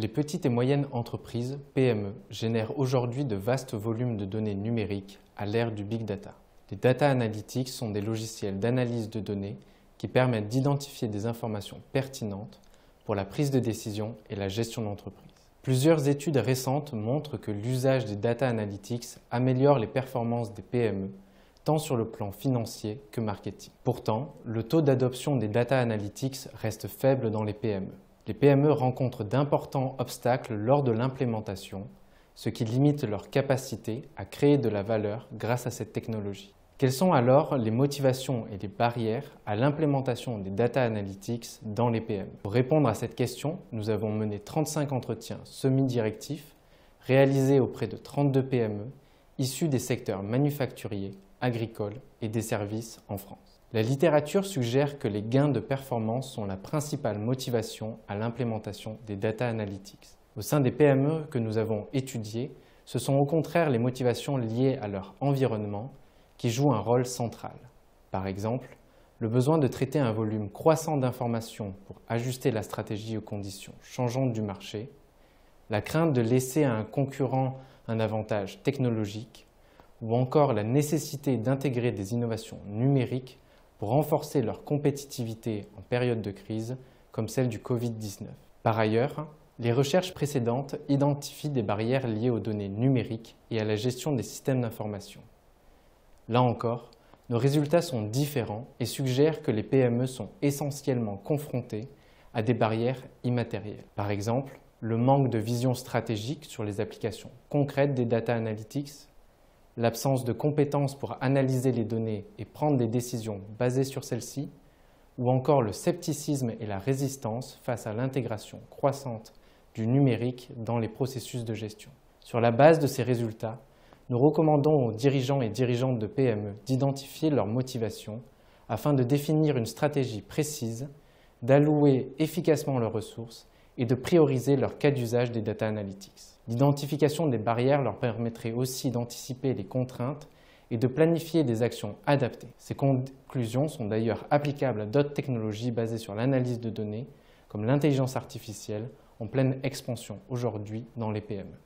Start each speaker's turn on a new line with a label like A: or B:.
A: Les petites et moyennes entreprises, PME, génèrent aujourd'hui de vastes volumes de données numériques à l'ère du Big Data. Les data analytics sont des logiciels d'analyse de données qui permettent d'identifier des informations pertinentes pour la prise de décision et la gestion d'entreprise. Plusieurs études récentes montrent que l'usage des data analytics améliore les performances des PME, tant sur le plan financier que marketing. Pourtant, le taux d'adoption des data analytics reste faible dans les PME. Les PME rencontrent d'importants obstacles lors de l'implémentation, ce qui limite leur capacité à créer de la valeur grâce à cette technologie. Quelles sont alors les motivations et les barrières à l'implémentation des data analytics dans les PME? Pour répondre à cette question, nous avons mené 35 entretiens semi-directifs réalisés auprès de 32 PME issus des secteurs manufacturiers, agricoles et des services en France. La littérature suggère que les gains de performance sont la principale motivation à l'implémentation des data analytics. Au sein des PME que nous avons étudiées, ce sont au contraire les motivations liées à leur environnement qui jouent un rôle central. Par exemple, le besoin de traiter un volume croissant d'informations pour ajuster la stratégie aux conditions changeantes du marché, la crainte de laisser à un concurrent un avantage technologique, ou encore la nécessité d'intégrer des innovations numériques pour renforcer leur compétitivité en période de crise, comme celle du Covid-19. Par ailleurs, les recherches précédentes identifient des barrières liées aux données numériques et à la gestion des systèmes d'information. Là encore, nos résultats sont différents et suggèrent que les PME sont essentiellement confrontées à des barrières immatérielles. Par exemple, le manque de vision stratégique sur les applications concrètes des data analytics, l'absence de compétences pour analyser les données et prendre des décisions basées sur celles-ci, ou encore le scepticisme et la résistance face à l'intégration croissante du numérique dans les processus de gestion. Sur la base de ces résultats, nous recommandons aux dirigeants et dirigeantes de PME d'identifier leurs motivations afin de définir une stratégie précise, d'allouer efficacement leurs ressources et de prioriser leur cas d'usage des data analytics. L'identification des barrières leur permettrait aussi d'anticiper les contraintes et de planifier des actions adaptées. Ces conclusions sont d'ailleurs applicables à d'autres technologies basées sur l'analyse de données, comme l'intelligence artificielle, en pleine expansion aujourd'hui dans les PME.